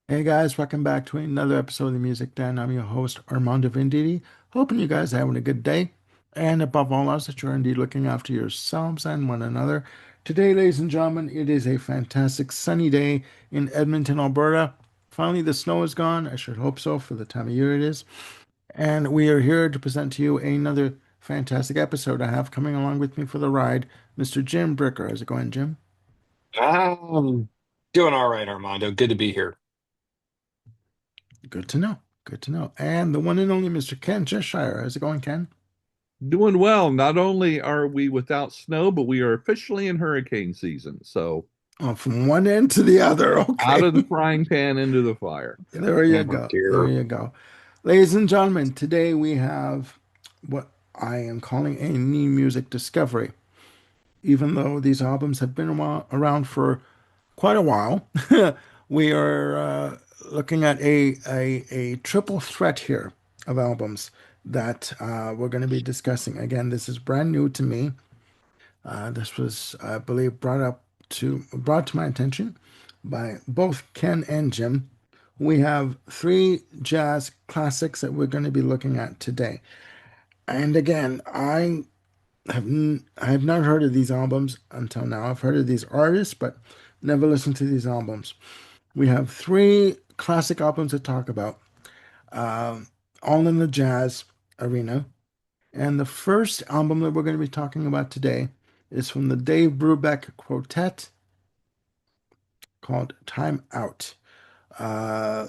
Hey guys, welcome back to another episode of the Music Den. I'm your host, Armando Venditti. Hoping you guys are having a good day. And above all else, that you're indeed looking after yourselves and one another. Today, ladies and gentlemen, it is a fantastic sunny day in Edmonton, Alberta. Finally, the snow is gone. I should hope so for the time of year it is. And we are here to present to you another fantastic episode. I have coming along with me for the ride, Mr. Jim Bricker. How's it going, Jim? Um, Doing all right, Armando. Good to be here. Good to know. Good to know. And the one and only Mr. Ken Cheshire. How's it going, Ken? Doing well. Not only are we without snow, but we are officially in hurricane season. So Oh, from one end to the other. out Okay. of the frying pan into the fire. There you Oh go. There dear. you go. Ladies and gentlemen, today we have what I am calling a new music discovery. Even though these albums have been around for quite a while, we are looking at a triple threat here of albums that we're going to be discussing. Again, this is brand new to me. This was, I believe, brought to my attention by both Ken and Jim. We have three jazz classics that we're going to be looking at today. And again, I have not heard of these albums until now. I've heard of these artists, but never listened to these albums. We have three classic albums to talk about, all in the jazz arena. And the first album that we're going to be talking about today is from the Dave Brubeck Quartet called Time Out. Uh,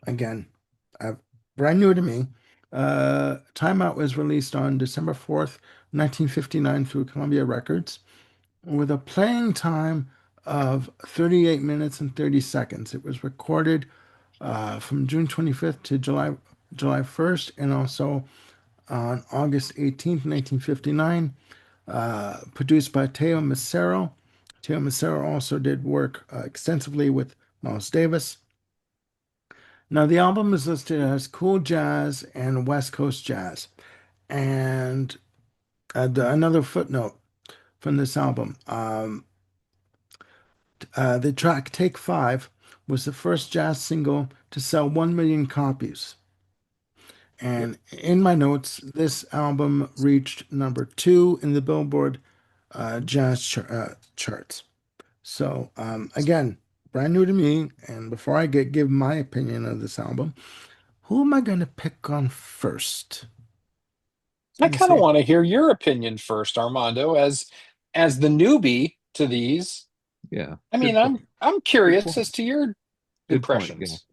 again, uh, brand new to me. Time Out was released on December 4th, 1959 through Columbia Records with a playing time of 38 minutes and 30 seconds. It was recorded from June 25th to July 1st and also on August 18th, 1959, produced by Teo Macero. Teo Macero also did work extensively with Miles Davis. Now, the album is listed as cool jazz and West Coast jazz. And another footnote from this album, the track Take Five was the first jazz single to sell 1 million copies. And in my notes, this album reached number two in the Billboard charts. So again, brand new to me. And before I give my opinion of this album, who am I going to pick on first? I What do you kind of say? want to hear your opinion first, Armando, as the newbie to these. Yeah, I mean, good I'm point. I'm Good curious point. as to your Good point. Yeah. impressions.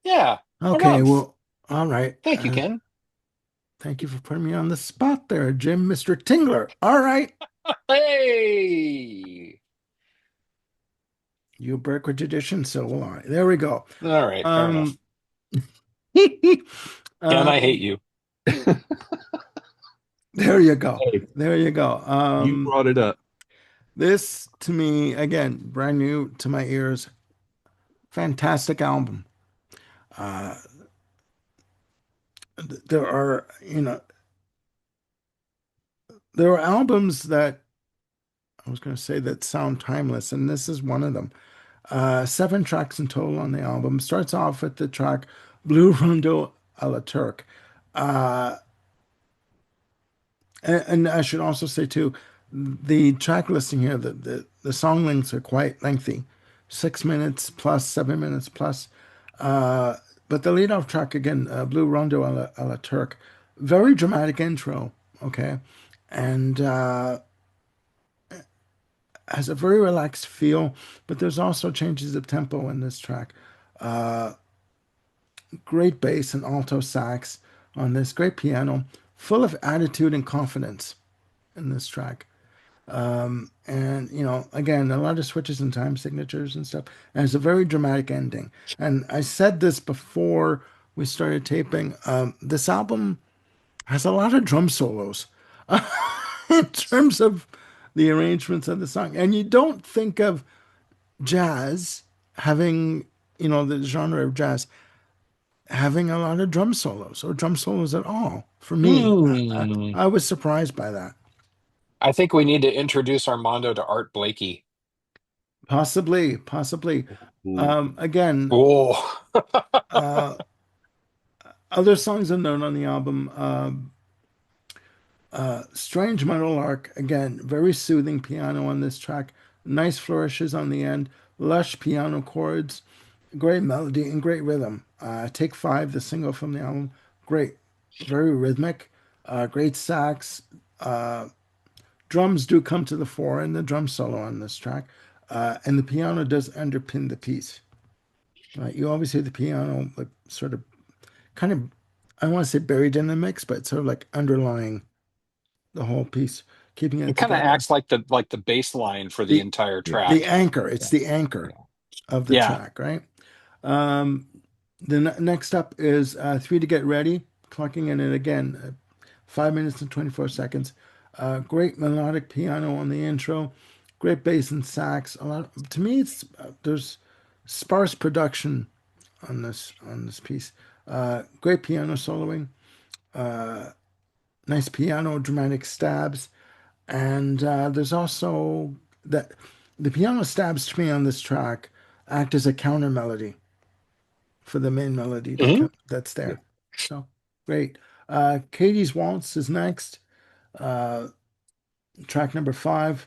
Yeah. No Okay, problem. well, all right. Thank you, Ken. Thank you for putting me on the spot there, Jim, Mr. Tingler. All right. Hey. You break with tradition, so will I. There we go. All right, fair enough. Um, Ken, I hate um, you. there you go. Hey, There you go. you brought it up. This to me, again, brand new to my ears. Fantastic album. Uh, there are, there are albums that I was going to say that sound timeless, and this is one of them. Seven tracks in total on the album. Starts off with the track Blue Rondo a la Turk. Uh, and I should also say too, the track listing here, the song lengths are quite lengthy, 6 minutes plus, 7 minutes plus. Uh, but the lead off track again, Blue Rondo a la Turk, very dramatic intro, okay, and has a very relaxed feel. But there's also changes of tempo in this track. Uh, Great bass and alto sax on this, great piano, full of attitude and confidence in this track. And again, a lot of switches and time signatures and stuff. And it's a very dramatic ending. And I said this before we started taping. This album has a lot of drum solos in terms of the arrangements of the song. And you don't think of jazz having, the genre of jazz having a lot of drum solos or drum solos at all. For me, Hmm. I was surprised by that. I think we need to introduce Armando to Art Blakey. Possibly. Ooh. Again, Oh. uh, other songs of note on the album. Strange Meadowlark, again, very soothing piano on this track. Nice flourishes on the end, lush piano chords, great melody and great rhythm. Take Five, the single from the album, great, very rhythmic, great sax. Drums do come to the fore in the drum solo on this track, and the piano does underpin the piece. Right, you always hear the piano like sort of, kind of, I don't want to say buried in the mix, but sort of like underlying the whole piece, keeping It it kind of together. acts like the bass line for the The entire Yeah. the track. anchor, it's Yeah. the anchor Yeah. of the Yeah. track, right? Um, the next up is Three to Get Ready, clocking in it again, 5 minutes and 24 seconds. Great melodic piano on the intro, great bass and sax. A lot to me, it's there's sparse production on this piece. Great piano soloing, nice piano dramatic stabs, and there's also that the piano stabs to me on this track act as a counter melody for the main melody Mhm. that's Yeah. there. So great. Katie's Waltz is next. Uh, Track number 5.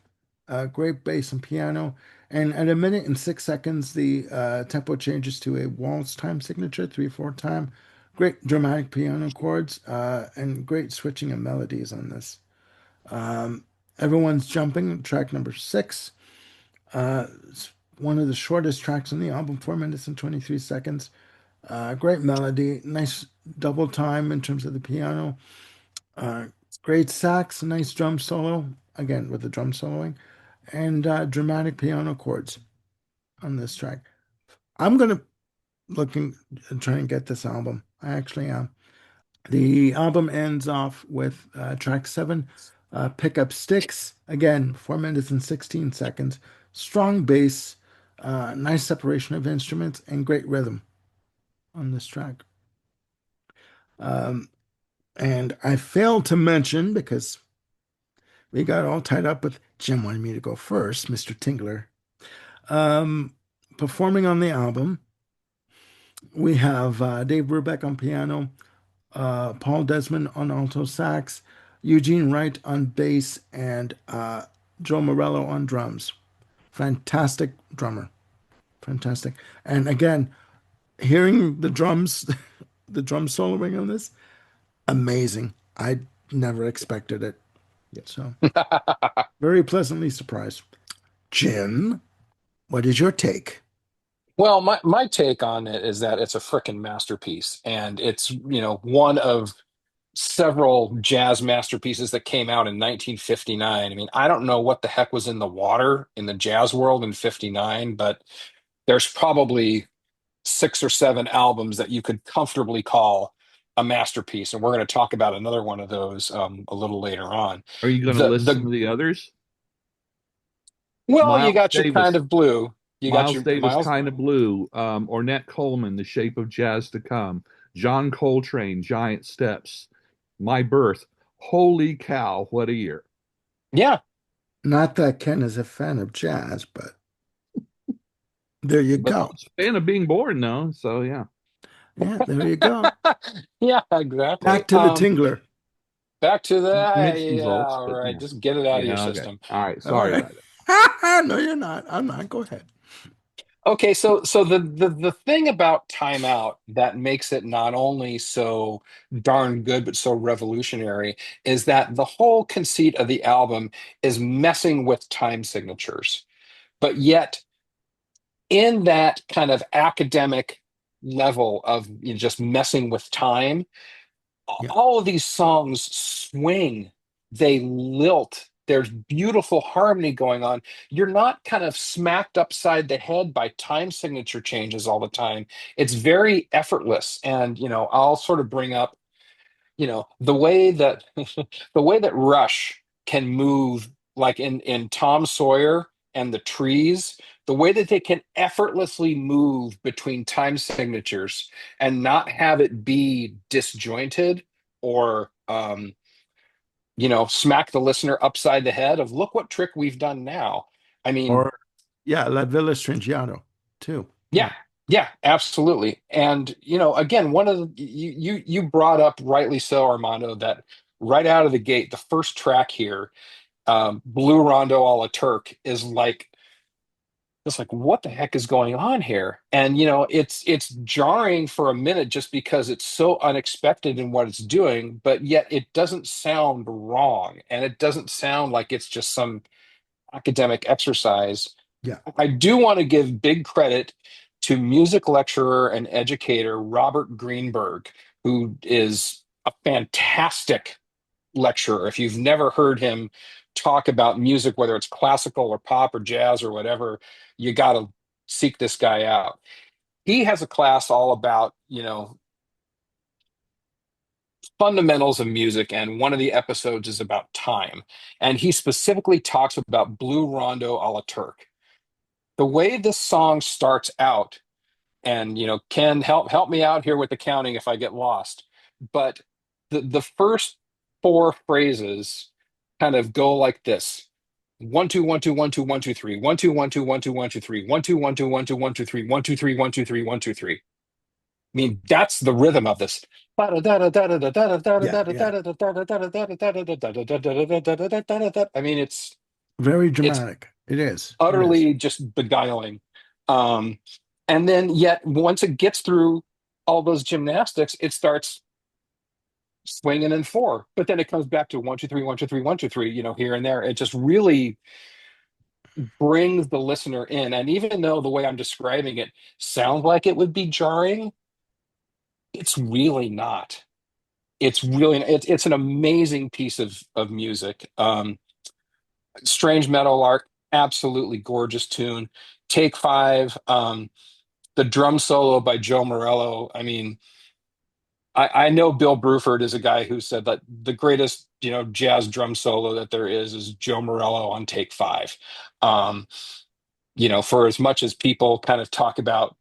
Great bass and piano. And at 1 minute and 6 seconds, the tempo changes to a waltz time signature, 3/4 time. Great dramatic piano chords and great switching of melodies on this. Um, Everyone's Jumping, track number 6. It's one of the shortest tracks on the album, 4 minutes and 23 seconds. Great melody, nice double time in terms of the piano. Uh, Great sax, nice drum solo, again with the drum soloing, and dramatic piano chords on this track. I'm gonna looking and try and get this album. I actually am. The album ends off with track 7, Pick Up Sticks. Again, 4 minutes and 16 seconds. Strong bass, nice separation of instruments, and great rhythm on this track. Um, and I failed to mention, because we got all tied up with Jim wanting me to go first, Mr. Tingler. Um, Performing on the album, we have Dave Brubeck on piano, Paul Desmond on alto sax, Eugene Wright on bass, and Joe Morello on drums. Fantastic drummer. Fantastic. And again, hearing the drums, the drum soloing on this, amazing. I never expected it. Yeah. So very pleasantly surprised. Jim, what is your take? Well, my take on it is that it's a freaking masterpiece, and it's, one of several jazz masterpieces that came out in 1959. I mean, I don't know what the heck was in the water in the jazz world in 59, but there's probably 6 or 7 albums that you could comfortably call a masterpiece, and we're going to talk about another one of those a little later on. Are you going to list some The of the others? Well, you Miles got your Kind Davis. of Blue, you got Miles your Davis, Miles. Kind of Blue. Ornette Coleman, The Shape of Jazz to Come. John Coltrane, Giant Steps. My Birth. Holy cow, what a year. Yeah. Not that Ken is a fan of jazz, but there you But I go. was a fan of being born, though. So, yeah. Yeah, there you go. Yeah, exactly. Back to the Tingler. Back to the Mixed yeah, results, all but right, yeah. just get it out of your Yeah, okay. system. All right. All Sorry right. about it. No, you're not. I'm not. Go ahead. Okay, so the thing about Time Out that makes it not only so darn good but so revolutionary is that the whole conceit of the album is messing with time signatures. But yet in that kind of academic level of, just messing with time, Yeah. all of these songs swing, they lilt. There's beautiful harmony going on. You're not kind of smacked upside the head by time signature changes all the time. It's very effortless. And, I'll sort of bring up, the way that the way that Rush can move, like in Tom Sawyer and the Trees, the way that they can effortlessly move between time signatures and not have it be disjointed or smack the listener upside the head of look what trick we've done now. I mean, Or Yeah, La Villa Stringiato too. Yeah. Yeah, yeah, absolutely. And again, one of the you brought up rightly so, Armando, that right out of the gate, the first track here, Blue Rondo a la Turk, is like it's like what the heck is going on here? And it's jarring for a minute just because it's so unexpected in what it's doing, but yet it doesn't sound wrong, and it doesn't sound like it's just some academic exercise. Yeah. I do want to give big credit to music lecturer and educator Robert Greenberg, who is a fantastic lecturer. If you've never heard him talk about music, whether it's classical or pop or jazz or whatever, you got to seek this guy out. He has a class all about, fundamentals of music, and one of the episodes is about time. And he specifically talks about Blue Rondo a la Turk. The way this song starts out, and Ken, help me out here with the counting if I get lost, but the first four phrases kind of go like this: 1 2 1 2 1 2 1 2 3 1 2 1 2 1 2 1 2 3 1 2 1 2 1 2 1 2 3 1 2 3 1 2 3 1 2 3. I mean, that's the rhythm of this. I Yeah. Yeah. mean, Very it's dramatic. It is. It is. utterly just beguiling. Um, and then yet once it gets through all those gymnastics, it starts swinging in four. But then it comes back to 1 2 3 1 2 3 1 2 3. Here and there. It just really brings the listener in. And even though the way I'm describing it sounds like it would be jarring, it's really not. It's an amazing piece of music. Strange Meadowlark, absolutely gorgeous tune. Take Five, the drum solo by Joe Morello. I mean, I know Bill Bruford is a guy who said that the greatest, jazz drum solo that there is Joe Morello on Take Five. Um, for as much as people kind of talk about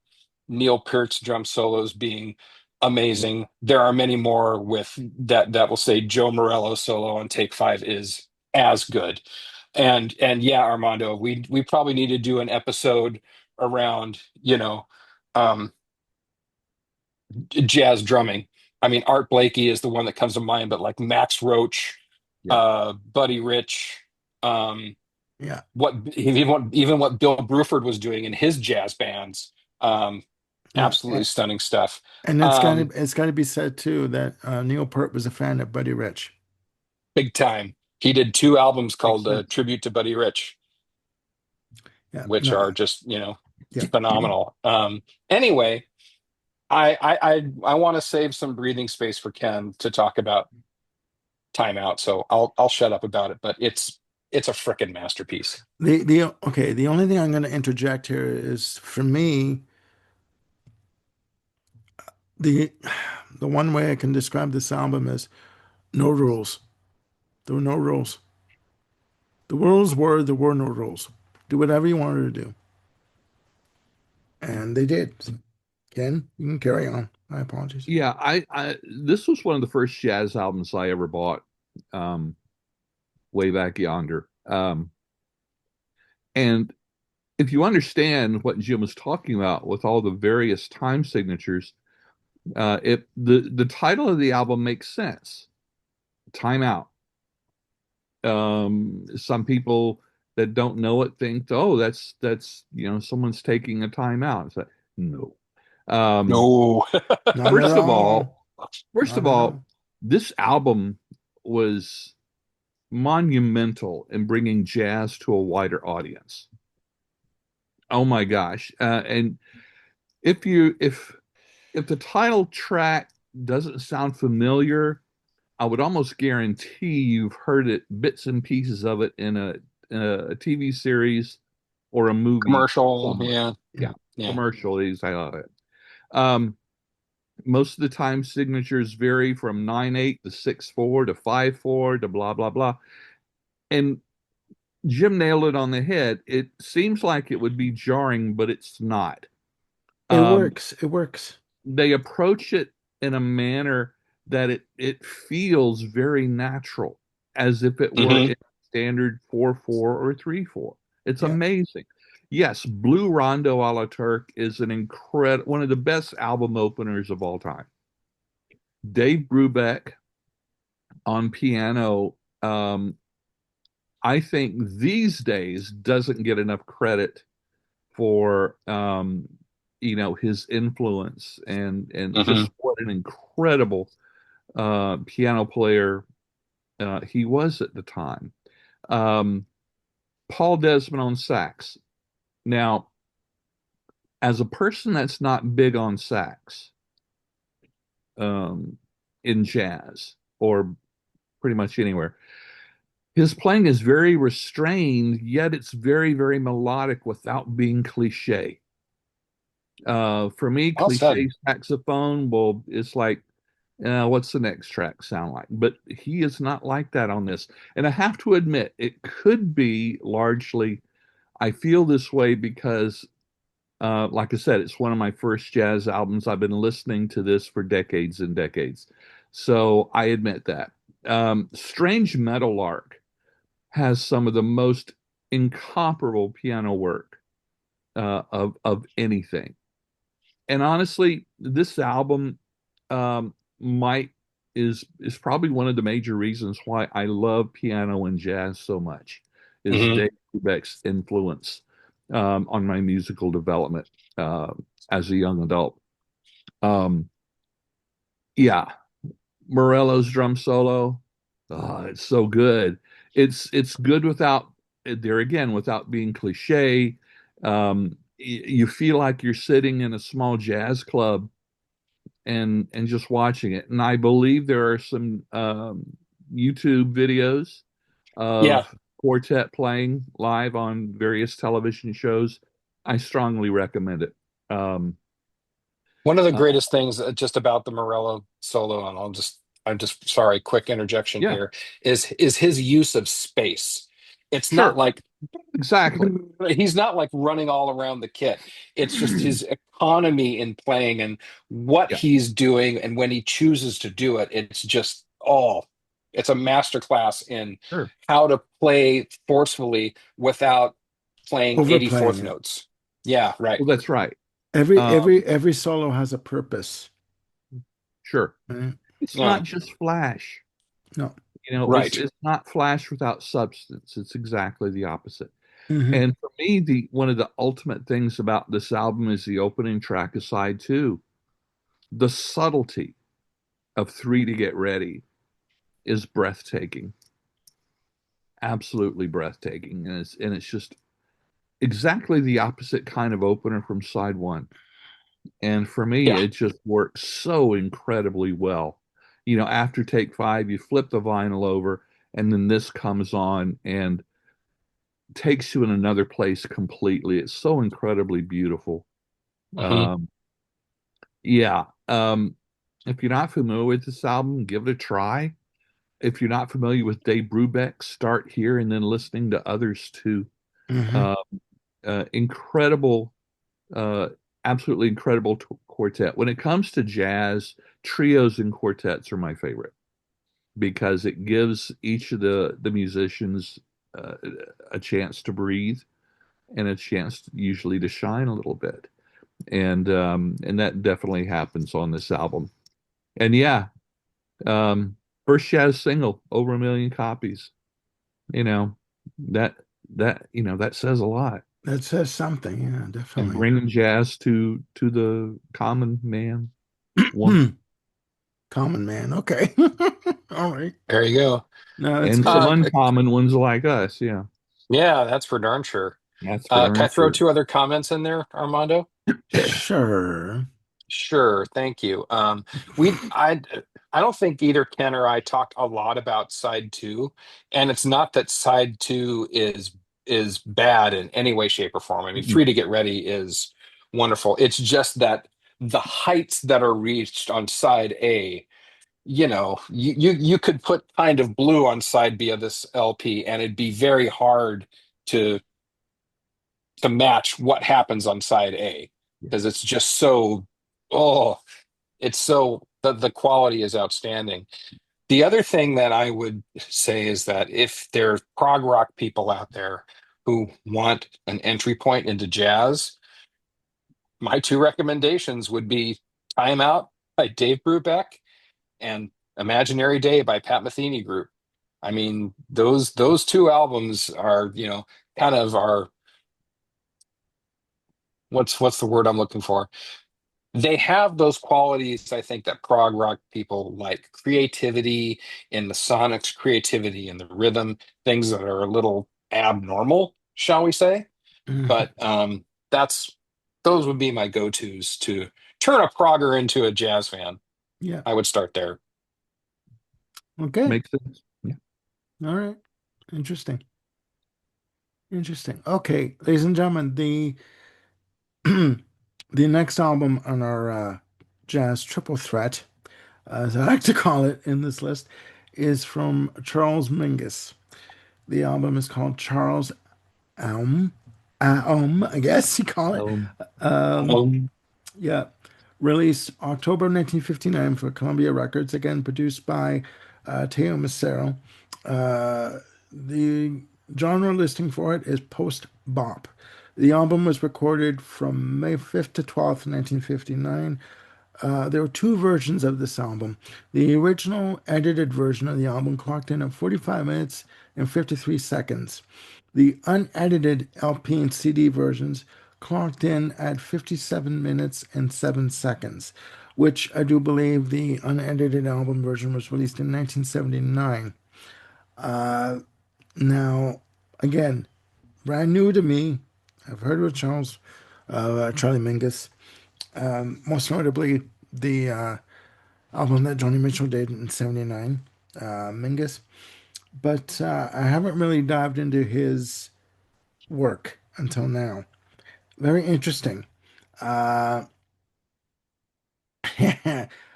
Neil Peart's drum solos being amazing, there are many more with that will say Joe Morello solo on Take Five is as good. And yeah, Armando, we probably need to do an episode around, um, jazz drumming. I mean, Art Blakey is the one that comes to mind, but like Max Roach, Yeah. Buddy Rich, um, Yeah. even what Bill Bruford was doing in his jazz bands, um, Yeah. absolutely stunning stuff. And Um, it's gotta be said too that Neil Peart was a fan of Buddy Rich. Big time. He did two albums Makes called sense. Tribute to Buddy Rich, Yeah. which No. are just Yeah. phenomenal. Anyway, I want to save some breathing space for Ken to talk about Time Out, so I'll shut up about it. But it's a frickin' masterpiece. The only thing I'm going to interject here is for me the the one way I can describe this album is no rules. There were no rules. The rules were there were no rules. Do whatever you wanted to do, and they did. Ken, you can carry on. My apologies. Yeah, I this was one of the first jazz albums I ever bought, um, way back yonder. And if you understand what Jim was talking about with all the various time signatures, the title of the album makes sense. Time Out. Some people that don't know it think, oh, that's someone's taking a time out. It's like, no. Um, No. Not at first of all. all, first Not of at all, all. this album was monumental in bringing jazz to a wider audience. Oh my gosh! And if the title track doesn't sound familiar, I would almost guarantee you've heard it, bits and pieces of it in a TV series or a movie Commercial, somewhere. yeah, Yeah, yeah. commercial is I love it. Um, most of the time signatures vary from 9/8 to 6/4 to 5/4 to blah blah blah. And Jim nailed it on the head. It seems like it would be jarring, but it's not. It Um, works. It works. they approach it in a manner that it feels very natural, as if it were Hmm. in standard 4/4 or 3/4. It's Yeah. amazing. yes, Blue Rondo a la Turk is an incredible, one of the best album openers of all time. Dave Brubeck on piano, I think these days doesn't get enough credit for his influence and Hmm. just what an incredible piano player he was at the time. Um, Paul Desmond on sax. Now, as a person that's not big on sax um, in jazz or pretty much anywhere, his playing is very restrained, yet it's very, very melodic without being cliche. For me, Well cliche said. saxophone, well, it's like, what's the next track sound like? But he is not like that on this. And I have to admit, it could be largely, I feel this way because, like I said, it's one of my first jazz albums. I've been listening to this for decades and decades. So I admit that. Strange Meadowlark has some of the most incomparable piano work of anything. And honestly, this album might is probably one of the major reasons why I love piano and jazz so much is Hmm. Dave Brubeck's influence on my musical development uh, as a young adult. Um, yeah, Morello's drum solo, oh, it's so good. It's good without there again without being cliche. You feel like you're sitting in a small jazz club and just watching it. And I believe there are some YouTube videos Yeah. of quartet playing live on various television shows. I strongly recommend it. Um, One of the uh, greatest things just about the Morello solo, and I'm just sorry, quick interjection yeah, here, is his use of space. It's not sure, like exactly. he's not like running all around the kit. It's just his economy in playing and what Yeah, he's doing, and when he chooses to do it, it's just it's a masterclass in sure. how to play forcefully without playing Overplaying 84th it. notes. Yeah, right. Well, that's right. Every Um, every every solo has a purpose. sure. Right? It's Yeah, not just flash. No. It's right. it's not flash without substance. It's exactly the opposite. Hmm. And for me, the one of the ultimate things about this album is the opening track of side two. The subtlety of Three to Get Ready is breathtaking, absolutely breathtaking, and it's just exactly the opposite kind of opener from side one. And for me, Yeah. it just works so incredibly well. After take five, you flip the vinyl over, and then this comes on and takes you in another place completely. It's so incredibly beautiful. Hmm. Um, yeah. If you're not familiar with this album, give it a try. If you're not familiar with Dave Brubeck, start here and then listening to others too. Hmm. Uh, incredible, uh, absolutely incredible quartet. When it comes to jazz, trios and quartets are my favorite because it gives each of the musicians uh, a chance to breathe and a chance usually to shine a little bit. And that definitely happens on this album. And yeah, um, first jazz single, over 1 million copies. You know, that that says a lot. That says something. Yeah, And definitely. bringing jazz to the common man, woman, Common man. Okay. All right. There you go. No, that's and some good. uncommon ones like us. Yeah, Yeah, that's for darn sure. that's for Can darn I throw sure. two other comments in there, Armando? Sure. Sure, thank you. We I don't think either Ken or I talked a lot about side two, and it's not that side two is bad in any way, shape, or form. I mean, Mhm. Three to Get Ready is wonderful. It's just that the heights that are reached on side A, you could put Kind of Blue on side B of this LP, and it'd be very hard to match what happens on side A Yeah. because it's just so oh it's so the quality is outstanding. The other thing that I would say is that if there are prog rock people out there, who want an entry point into jazz, my two recommendations would be Time Out by Dave Brubeck and Imaginary Day by Pat Metheny Group. I mean, those two albums are, kind of our what's the word I'm looking for? They have those qualities, I think, that prog rock people like: creativity in the sonics, creativity in the rhythm, things that are a little abnormal, shall we say. Mhm. But that's those would be my go-tos to turn a progger into a jazz fan. Yeah. I would start there. Okay. Makes sense. Yeah. All right. Interesting. Interesting. Okay, ladies and gentlemen, the the next album on our jazz triple threat, as I like to call it in this list, is from Charles Mingus. The album is called Charles Aum. I guess you call it. Um, Um, yeah. Released October 1959 for Columbia Records, again produced by Teo Macero. The genre listing for it is post bop. The album was recorded from May 5th to 12th, 1959. There were two versions of this album. The original edited version of the album clocked in at 45 minutes and 53 seconds. The unedited LP and CD versions clocked in at 57 minutes and 7 seconds, which I do believe the unedited album version was released in 1979. Now, again, brand new to me. I've heard of Charlie Mingus, most notably the album that Johnny Mitchell did in '79, Mingus. But I haven't really dived into his work until now. Very interesting. Uh,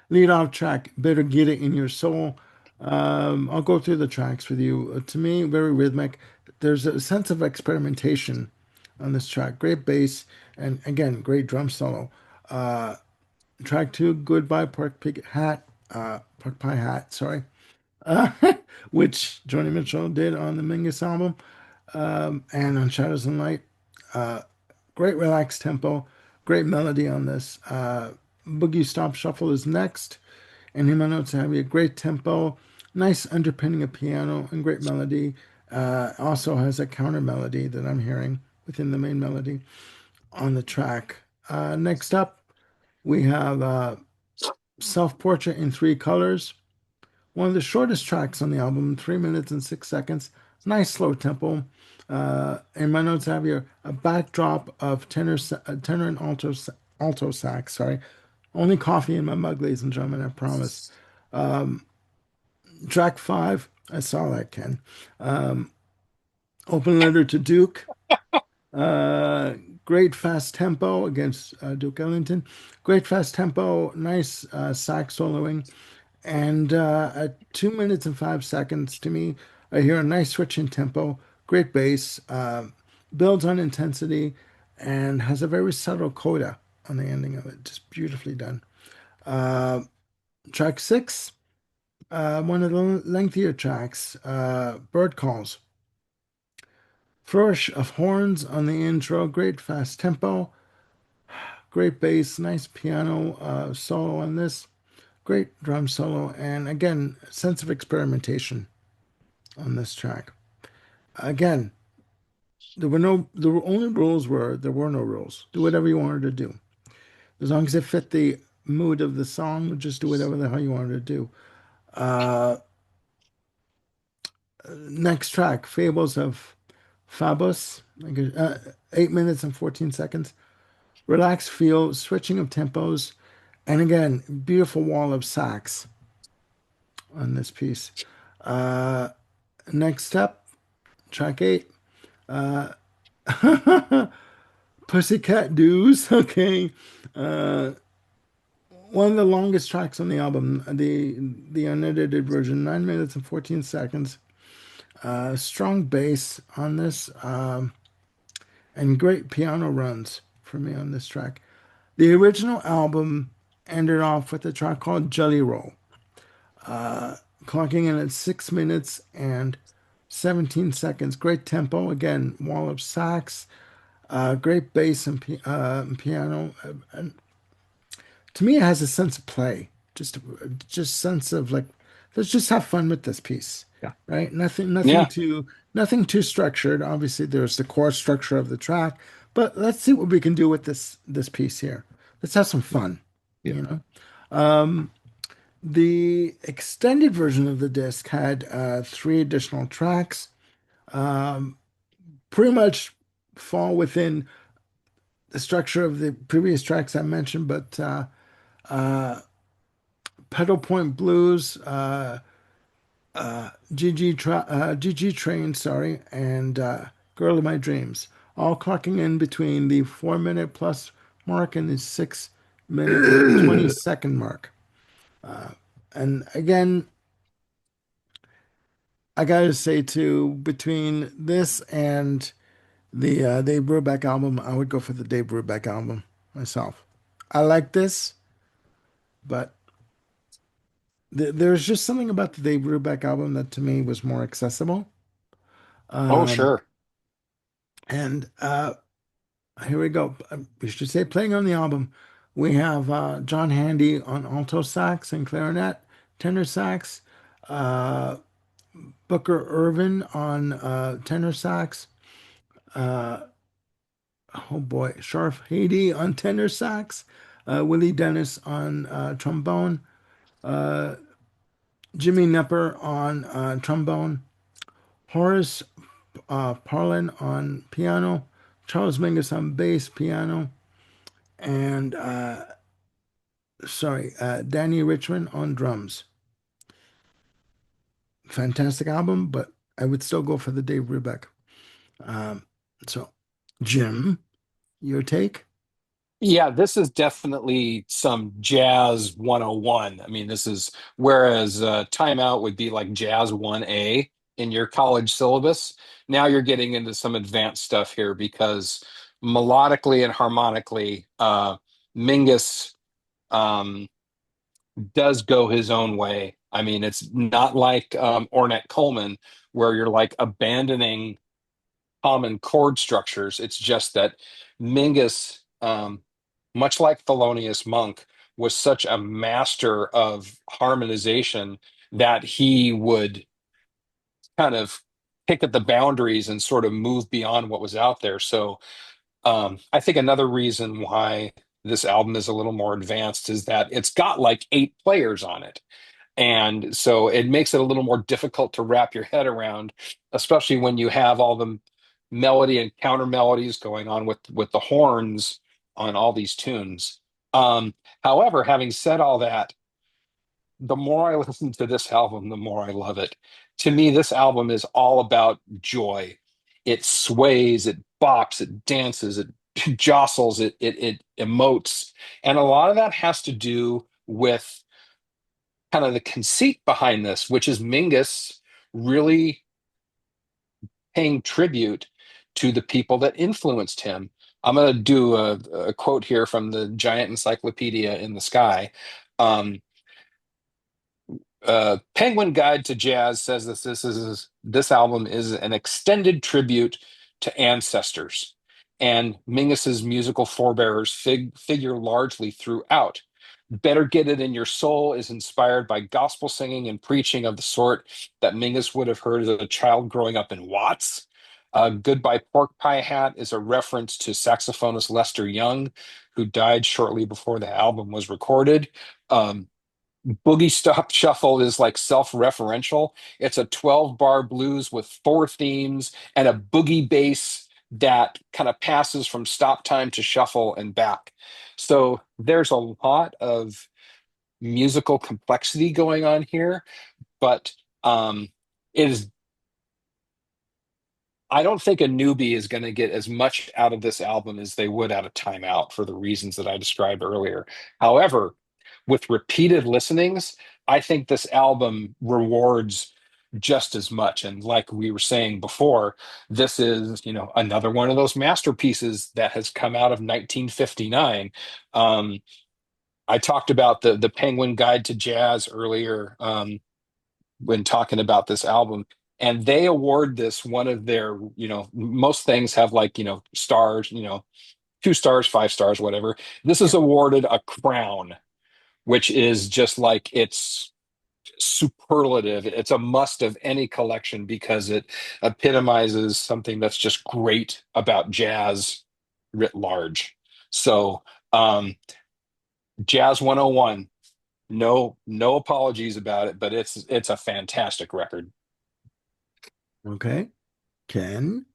Lead off track, Better Get It in Your Soul. I'll go through the tracks with you. To me, very rhythmic. There's a sense of experimentation on this track. Great bass, and again, great drum solo. Track two, Goodbye Pork Pie Hat, sorry, uh, which Joni Mitchell did on the Mingus album, and on Shadows and Light. Great relaxed tempo, great melody on this. Boogie Stop Shuffle is next, and in my notes I have a great tempo, nice underpinning of piano, and great melody. Also has a counter melody that I'm hearing within the main melody on the track. Next up, we have Self Portrait in Three Colors, one of the shortest tracks on the album, 3 minutes and 6 seconds. Nice slow tempo. In my notes, I have here a backdrop of tenor and alto sax. Sorry, only coffee in my mug, ladies and gentlemen. I promise. Track five, I saw that, Ken. Open Letter to Duke. Uh, Great fast tempo against Duke Ellington. Great fast tempo, nice sax soloing. And at 2 minutes and 5 seconds, to me, I hear a nice switch in tempo, great bass, builds on intensity, and has a very subtle coda on the ending of it. Just beautifully done. Track six, one of the lengthier tracks, Bird Calls. Flourish of horns on the intro, great fast tempo, great bass, nice piano solo on this, great drum solo, and again, sense of experimentation on this track. Again, the only rules were there were no rules. Do whatever you wanted to do. As long as it fit the mood of the song, just do whatever the hell you wanted to do. Uh, Next track, Fables of Fabus, 8 minutes and 14 seconds. Relaxed feel, switching of tempos, and again, beautiful wall of sax on this piece. Uh, Next up, track eight, Pussycat Dues. Okay, one of the longest tracks on the album, the unedited version, 9 minutes and 14 seconds. Strong bass on this, and great piano runs for me on this track. The original album ended off with a track called Jelly Roll, clocking in at 6 minutes and 17 seconds. Great tempo. Again, wall of sax, great bass and piano. And to me, it has a sense of play. Just sense of like, let's just have fun with this piece, Yeah. right? Yeah. Nothing too structured. Obviously, there's the core structure of the track, but let's see what we can do with this piece here. Let's have some fun, Yeah. you know. The extended version of the disc had three additional tracks, pretty much fall within the structure of the previous tracks I mentioned, but Pedal Point Blues, GG Train, sorry, and Girl of My Dreams, all clocking in between the 4 minute plus mark and the 6 minute 20 second mark. And again, I gotta say too, between this and the Dave Brubeck album, I would go for the Dave Brubeck album myself. I like this, but there's just something about the Dave Brubeck album that to me was more accessible. Oh, Um, sure. and here we go. We should say playing on the album, we have John Handy on alto sax and clarinet, tenor sax, uh, Booker Irvin on tenor sax. Oh boy, Sharf Hady on tenor sax, Willie Dennis on trombone, Jimmy Nepper on trombone, Horace Parlin on piano, Charles Mingus on bass, piano, and Danny Richmond on drums. Fantastic album, but I would still go for the Dave Brubeck. Um, so, Jim, your take? Yeah, this is definitely some jazz 101. I mean, this is whereas Time Out would be like jazz 1A in your college syllabus. Now you're getting into some advanced stuff here because melodically and harmonically, Mingus um, does go his own way. I mean, it's not like Ornette Coleman, where you're like abandoning common chord structures. It's just that Mingus, much like Thelonious Monk, was such a master of harmonization that he would kind of pick at the boundaries and sort of move beyond what was out there. So I think another reason why this album is a little more advanced is that it's got like eight players on it. And so it makes it a little more difficult to wrap your head around, especially when you have all the melody and counter melodies going on with the horns on all these tunes. However, having said all that, the more I listen to this album, the more I love it. To me, this album is all about joy. It sways, it bops, it dances, it jostles, it emotes. And a lot of that has to do with kind of the conceit behind this, which is Mingus really paying tribute to the people that influenced him. I'm going to do a quote here from the giant encyclopedia in the sky. Um, Penguin Guide to Jazz says that this album is an extended tribute to ancestors, and Mingus's musical forebears figure largely throughout. Better Get It in Your Soul is inspired by gospel singing and preaching of the sort that Mingus would have heard as a child growing up in Watts. Goodbye Pork Pie Hat is a reference to saxophonist Lester Young, who died shortly before the album was recorded. Um, Boogie Stop Shuffle is like self-referential. It's a 12 bar blues with four themes and a boogie bass that kind of passes from stop time to shuffle and back. So there's a lot of musical complexity going on here, but it is I don't think a newbie is going to get as much out of this album as they would out of Time Out for the reasons that I described earlier. However, with repeated listenings, I think this album rewards just as much. And like we were saying before, this is, another one of those masterpieces that has come out of 1959. Um, I talked about the Penguin Guide to Jazz earlier when talking about this album. and they award this one of their, most things have like, stars, 2 stars, 5 stars, whatever. This is Yeah. awarded a crown, which is just like it's superlative. It's a must of any collection because it epitomizes something that's just great about jazz writ large. So, Jazz 101, no apologies about it, but it's a fantastic record. Okay. Ken.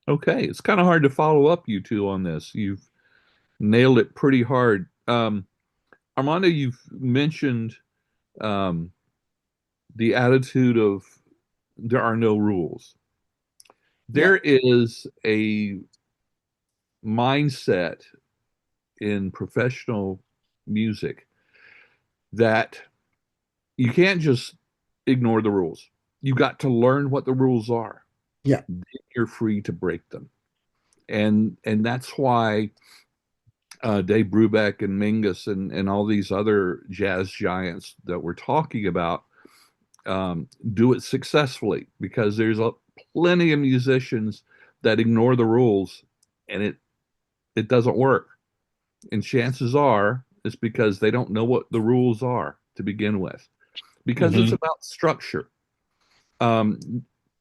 Okay, it's kind of hard to follow up you two on this. You've nailed it pretty hard. Armando, you've mentioned um, the attitude of there are no rules. Yeah. There is a mindset in professional music that you can't just ignore the rules. You got to learn what the rules are. Yeah. Then you're free to break them. And that's why Dave Brubeck and Mingus and all these other jazz giants that we're talking about do it successfully because there's plenty of musicians that ignore the rules and it doesn't work. And chances are it's because they don't know what the rules are to begin with, because it's Mhm. about structure. Um,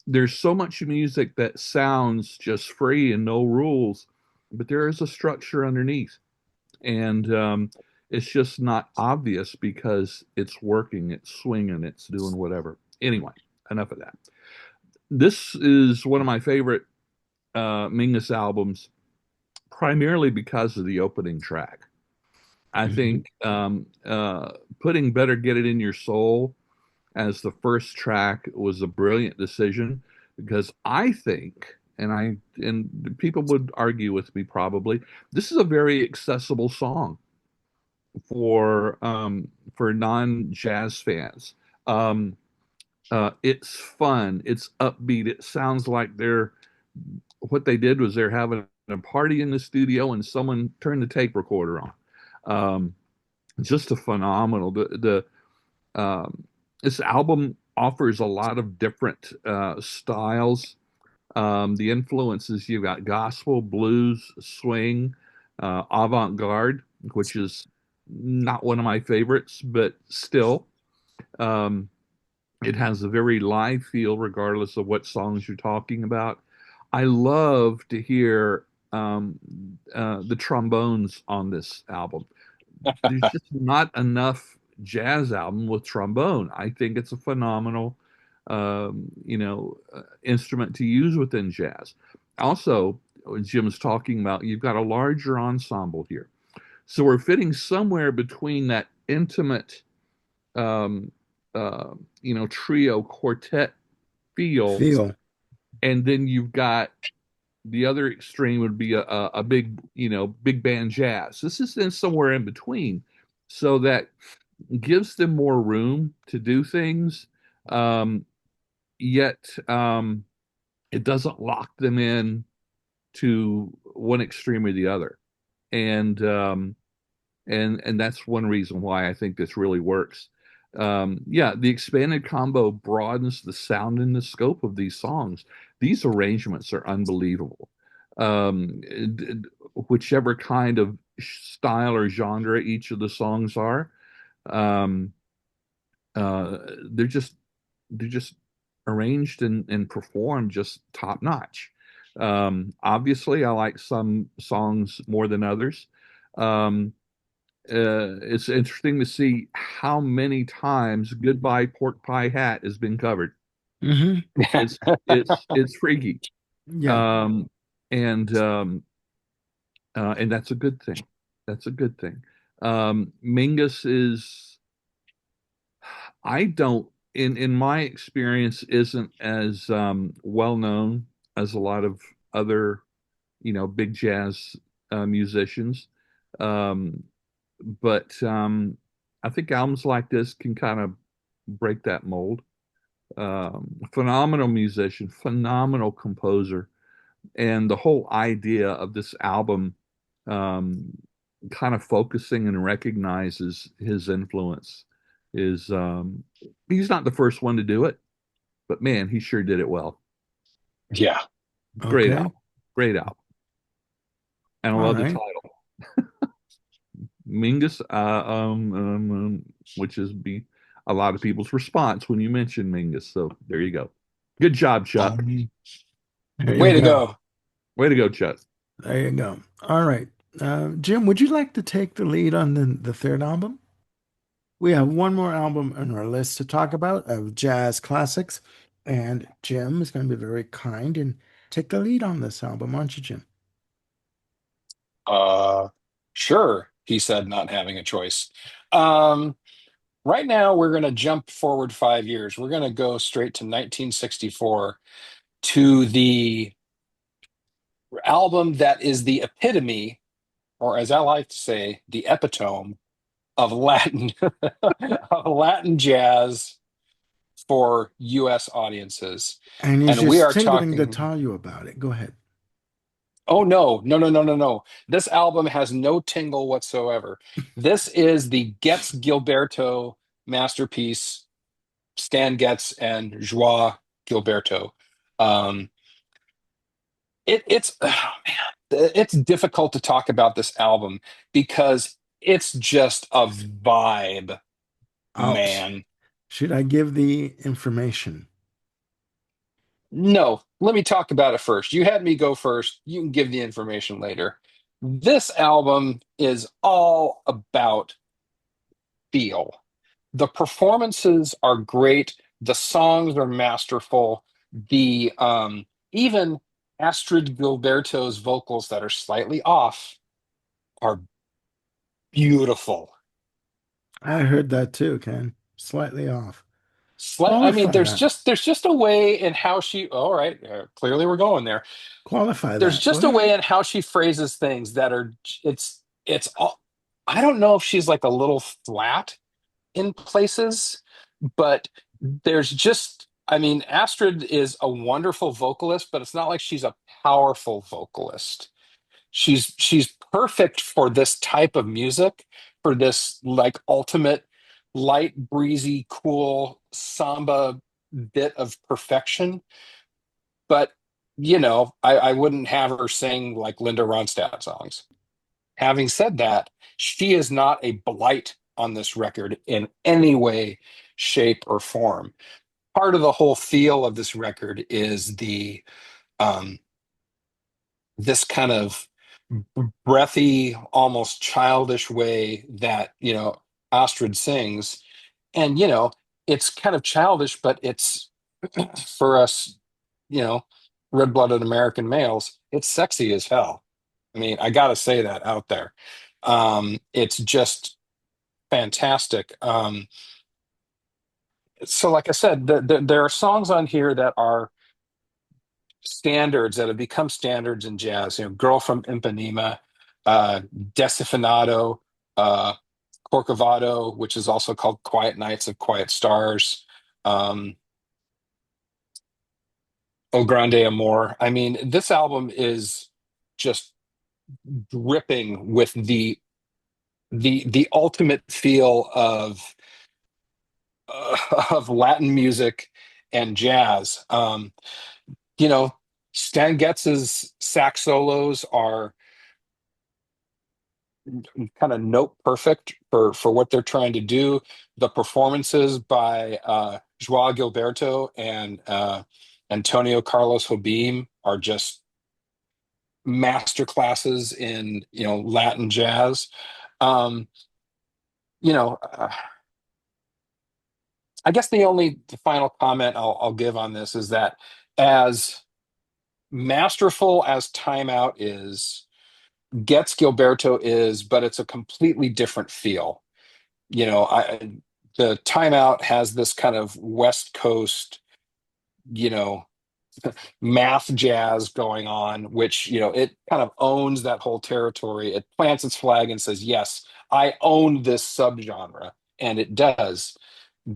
there's so much music that sounds just free and no rules, but there is a structure underneath. And it's just not obvious because it's working, it's swinging, it's doing whatever. Anyway, enough of that. This is one of my favorite Mingus albums, primarily because of the opening track. I Mhm. think putting Better Get It in Your Soul as the first track was a brilliant decision because I think, and people would argue with me probably, this is a very accessible song for non-jazz fans. Um, it's fun, it's upbeat, it sounds like they're what they did was they're having a party in the studio and someone turned the tape recorder on. Um, just a phenomenal. This album offers a lot of different styles. The influences you've got gospel, blues, swing, avant-garde, which is not one of my favorites, but still, um, it has a very live feel, regardless of what songs you're talking about. I love to hear the trombones on this album. There's just not enough jazz album with trombone. I think it's a phenomenal, instrument to use within jazz. Also, Jim was talking about, you've got a larger ensemble here. So we're fitting somewhere between that intimate, um, trio quartet feel, Feel. and then you've got the other extreme would be a big, big band jazz. This is in somewhere in between, so that gives them more room to do things, um, yet it doesn't lock them in to one extreme or the other. And and that's one reason why I think this really works. Yeah, the expanded combo broadens the sound and the scope of these songs. These arrangements are unbelievable. Whichever kind of style or genre each of the songs are, um, uh, they're just they're just arranged and performed just top notch. Obviously, I like some songs more than others. Um, it's interesting to see how many times "Goodbye Pork Pie Hat" has been covered. Hmm. It's it's freaky, Yeah. um, and and that's a good thing. That's a good thing. Mingus is, I don't, in my experience, isn't as well known as a lot of other, big jazz musicians. Um, but I think albums like this can kind of break that mold. Phenomenal musician, phenomenal composer, and the whole idea of this album um, kind of focusing and recognizes his influence is he's not the first one to do it. but man, he sure did it well. Yeah. Great Okay. album. Great album. And I All love the right. title. Mingus, which is be a lot of people's response when you mention Mingus. So there you go. Good job, Chuck. There you Way to go. go. Way to go, Chuck. There you go. All right. Jim, would you like to take the lead on the third album? We have one more album on our list to talk about of jazz classics, and Jim is going to be very kind and take the lead on this album, aren't you, Jim? Uh, sure, he said, not having a choice. Um, right now, we're going to jump forward 5 years. We're going to go straight to 1964 to the album that is the epitome, or as I like to say, the epitome of Latin of Latin jazz for U.S. audiences. And he's And we just are tingling to talking, tell you about it. Go ahead. oh no, no, no, no, no, no. This album has no tingle whatsoever. This is the Getz Gilberto masterpiece, Stan Getz and Joao Gilberto. Um, it's oh man, it's difficult to talk about this album because it's just a vibe, Ouch. man. Should I give the information? No, let me talk about it first. You had me go first. You can give the information later. This album is all about feel. The performances are great. The songs are masterful. The even Astrid Gilberto's vocals that are slightly off are beautiful. I heard that too, Ken. Slightly off. I mean, Qualify that. there's just a way in how she. All right, clearly we're going there. Qualify There's that. Go just a ahead. way in how she phrases things that are. It's all. I don't know if she's like a little flat in places, but there's just. I mean, Astrid is a wonderful vocalist, but it's not like she's a powerful vocalist. She's perfect for this type of music, for this like ultimate light, breezy, cool samba bit of perfection. But I wouldn't have her sing like Linda Ronstadt songs. Having said that, she is not a blight on this record in any way, shape, or form. Part of the whole feel of this record is the um, this kind of breathy, almost childish way that Astrid sings, and it's kind of childish, but it's for us, you know, red-blooded American males, it's sexy as hell. I mean, I gotta say that out there. It's just fantastic. So, like I said, there are songs on here that are standards that have become standards in jazz. "Girl from Ipanema," "Desafinado," uh, "Corcovado," which is also called "Quiet Nights of Quiet Stars." Um, "O Grande Amor." I mean, this album is just dripping with the ultimate feel of Latin music and jazz. You know, Stan Getz's sax solos are kind of note perfect for what they're trying to do. The performances by Joao Gilberto and Antonio Carlos Jobim are just master classes in Latin jazz. Um, you know, uh, I guess the final comment I'll give on this is that as masterful as Time Out is, Getz Gilberto is, but it's a completely different feel. The Time Out has this kind of West Coast, you know, math jazz going on, which it kind of owns that whole territory. It plants its flag and says, "Yes, I own this subgenre," and it does.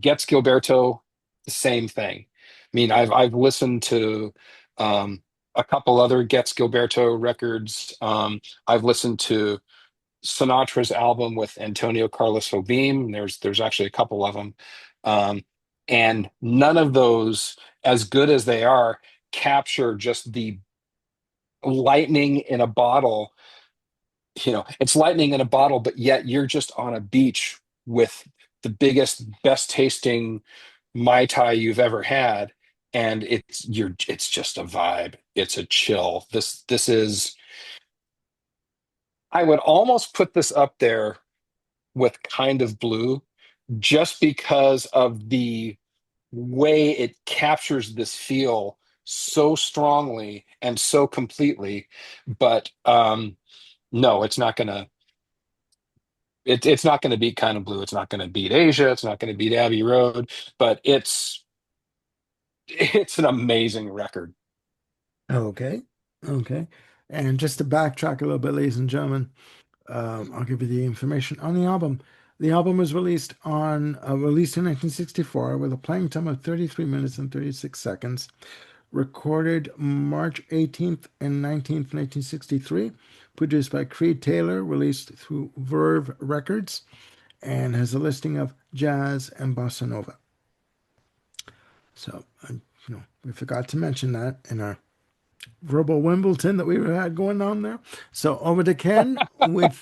Getz Gilberto, the same thing. I mean, I've listened to a couple other Getz Gilberto records. I've listened to Sinatra's album with Antonio Carlos Jobim. There's actually a couple of them. Um, And none of those, as good as they are, capture just the lightning in a bottle. It's lightning in a bottle, but yet you're just on a beach with the biggest, best tasting Mai Tai you've ever had. And it's just a vibe. It's a chill. This is, I would almost put this up there with Kind of Blue, just because of the way it captures this feel so strongly and so completely. But no, it's not gonna beat Kind of Blue. It's not gonna beat Asia. It's not gonna beat Abbey Road. But it's an amazing record. Okay. Okay. And just to backtrack a little bit, ladies and gentlemen, I'll give you the information on the album. The album was released in 1964 with a playing time of 33 minutes and 36 seconds. Recorded March 18th and 19th, 1963. Produced by Creed Taylor. Released through Verve Records, and has a listing of jazz and bossa nova. So, we forgot to mention that in our verbal Wimbledon that we had going on there. So over to Ken with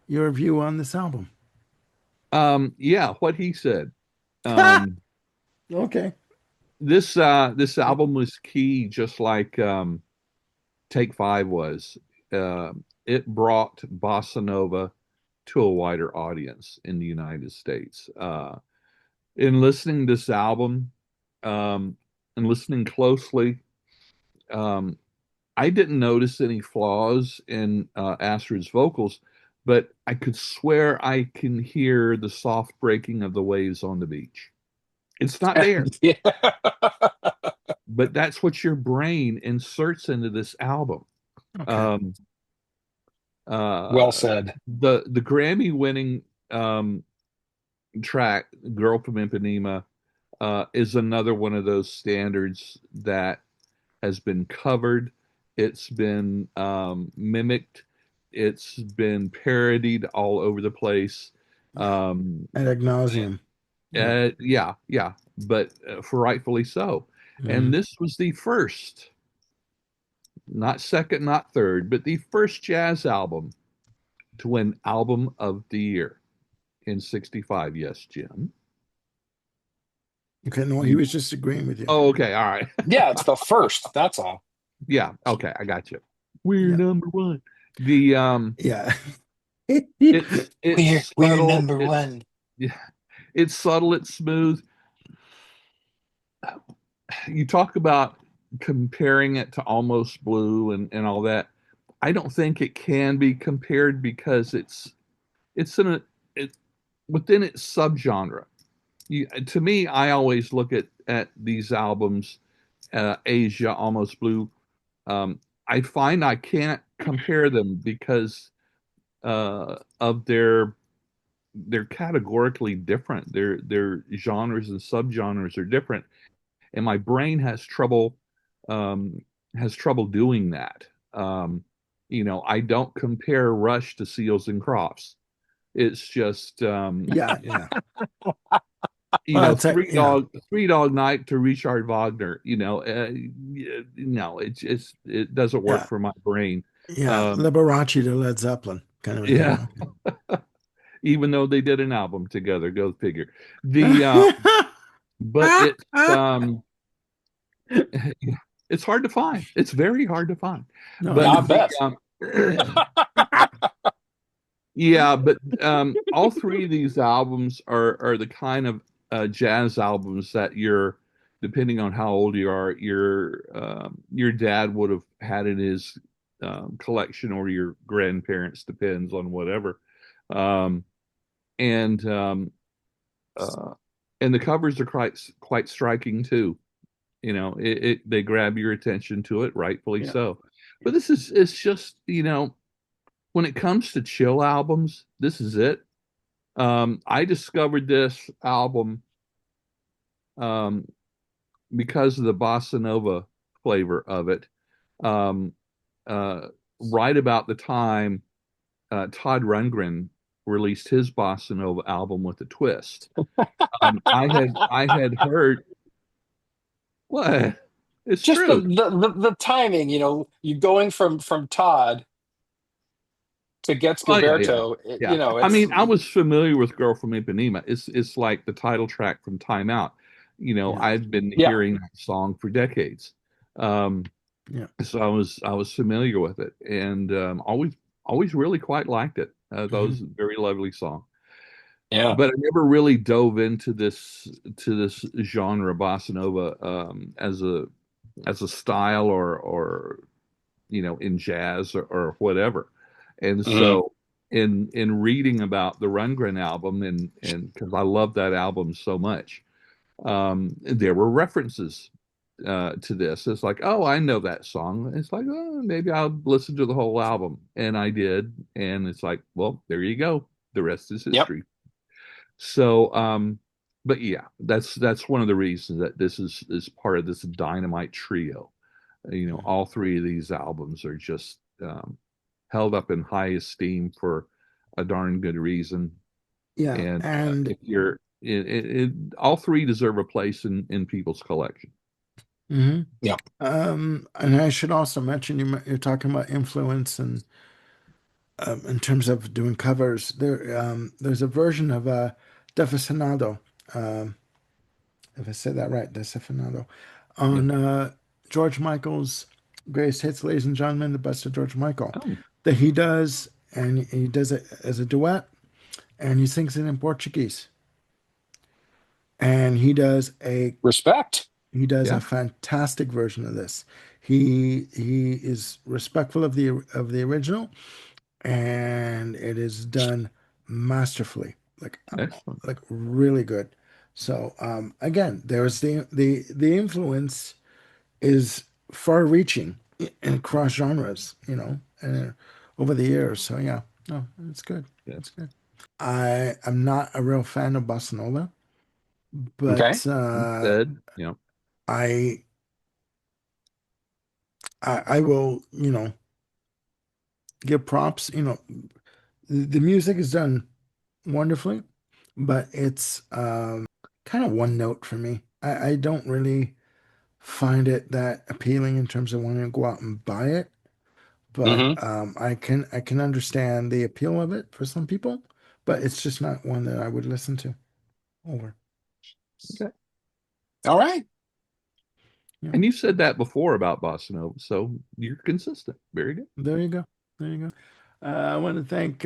your view on this album. Yeah, what he said. Um, Okay. this album was key, just like Take Five was. It brought bossa nova to a wider audience in the United States. In listening to this album, and listening closely, um, I didn't notice any flaws in Astrid's vocals, but I could swear I can hear the soft breaking of the waves on the beach. It's not there, Yeah. but that's what your brain inserts into this album. Okay. Um, Well uh, said. the Grammy winning track, "Girl from Ipanema," is another one of those standards that has been covered. It's been mimicked. It's been parodied all over the place. Um, Ad nauseum. yeah, yeah, but for rightfully so. And Mhm. this was the first, not second, not third, but the first jazz album to win Album of the Year in '65. Yes, Jim. Okay, no, he was just agreeing with you. Oh, okay, all right. Yeah, it's the first. That's all. Yeah, okay, I got you. We're Yeah. number one. The Yeah. We're it's subtle. number It's one. yeah, it's subtle. It's smooth. You talk about comparing it to Almost Blue and all that. I don't think it can be compared because it's in a it within its subgenre. To me, I always look at these albums, Asia, Almost Blue. I find I can't compare them because of they're categorically different. Their genres and subgenres are different, and my brain um, has trouble doing that. I don't compare Rush to Seals and Crofts. It's just Yeah, yeah. Three Dog Night to Richard Wagner. No, it doesn't work Yeah. for my brain. Yeah. Um, Liberace to Led Zeppelin kind of a yeah, thing. even though they did an album together, go figure. The but it's hard to find. It's very hard to find. No, But I bet. yeah, but all three of these albums are the kind of jazz albums that depending on how old you are, your dad would have had in his collection, or your grandparents, depends on whatever. Um, and uh, and the covers are quite striking too. They grab your attention to it, rightfully yeah. so. But it's just, when it comes to chill albums, this is it. I discovered this album um, because of the bossa nova flavor of it. Um, right about the time Todd Rundgren released his bossa nova album with a twist. I had heard what? It's Just the true. the timing, you going from Todd to Gets Oh yeah, yeah, Gilberto, yeah. I it's mean, I was familiar with "Girl from Ipanema." It's like the title track from Time Out. Yeah. I'd been yeah. hearing that song for decades. Um, Yeah. so I was familiar with it, and always really quite liked it. That was a very lovely song. Yeah. But I never really dove into this genre bossa nova as a style or in jazz or whatever. And Mhm. so in reading about the Rundgren album and because I love that album so much, there were references to this. It's like, oh, I know that song. It's like, oh, maybe I'll listen to the whole album, and I did, and it's like, well, there you go. The rest is Yep. history. So, but yeah, that's one of the reasons that this is part of this dynamite trio. All three of these albums are just held up in high esteem for a darn good reason. Yeah. And And if you're all three deserve a place in people's collection. mhm. Yeah. And I should also mention you're talking about influence and in terms of doing covers. There's a version of Desafinado, um, if I said that right, Desafinado, Yeah. on George Michael's Greatest Hits, ladies and gentlemen, the best of George Michael, Oh, that he does, and he does it as a duet, and he sings it in Portuguese, and Respect. he does a yeah. fantastic version of this. He is respectful of the original, and it is done masterfully, Excellent. like really good. So again, there's the influence is far reaching and across genres, and over the years. So yeah, no, it's good. Yeah. It's good. I am not a real fan of bossa nova, Okay. but Instead, I I will, give props. The music is done wonderfully, but it's kind of one note for me. I don't really find it that appealing in terms of wanting to go out and buy it, but Hmm. I can understand the appeal of it for some people, but it's just not one that I would listen to over. okay. All right. Yeah, And you said that before about bossa nova, so you're consistent. Very good. there you go. There you go. I want to thank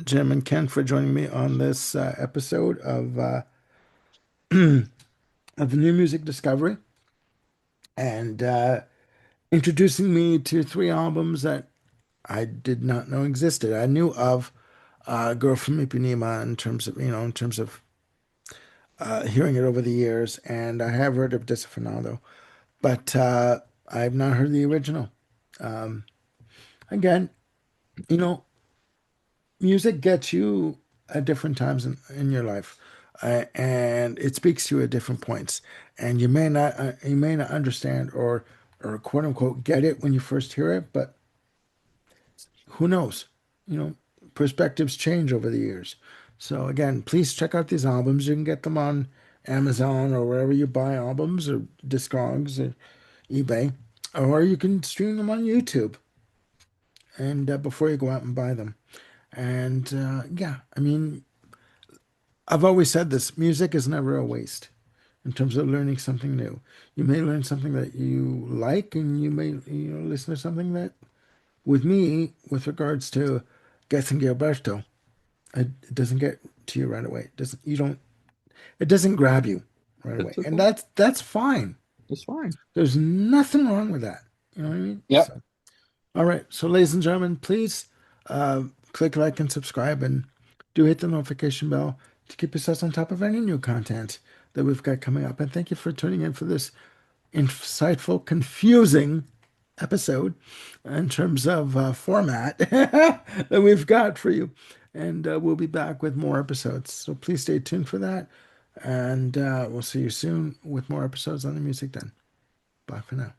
Jim and Ken for joining me on this episode of the New Music Discovery and introducing me to three albums that I did not know existed. I knew of Girl from Ipanema in terms of hearing it over the years, and I have heard of Desafinado, but I've not heard the original. Um, Again, you know, music gets you at different times in your life, and it speaks to you at different points. And you may not understand or quote unquote get it when you first hear it, but who knows? You know, perspectives change over the years. So again, please check out these albums. You can get them on Amazon or wherever you buy albums or Discogs or eBay, or you can stream them on YouTube. And before you go out and buy them. And yeah, I mean, I've always said this: music is never a waste in terms of learning something new. You may learn something that you like, and you may listen to something that, with me, with regards to Getz and Gilberto, it doesn't get to you right away. It doesn't you don't it doesn't grab you right away, That's and okay. that's fine. That's fine. There's nothing wrong with that. You know what I mean? Yep. So, all right. So, ladies and gentlemen, please click like and subscribe, and do hit the notification bell to keep yourselves on top of any new content that we've got coming up. And thank you for tuning in for this insightful, confusing episode in terms of format that we've got for you. And we'll be back with more episodes. So please stay tuned for that. And we'll see you soon with more episodes on the music then. Bye for now.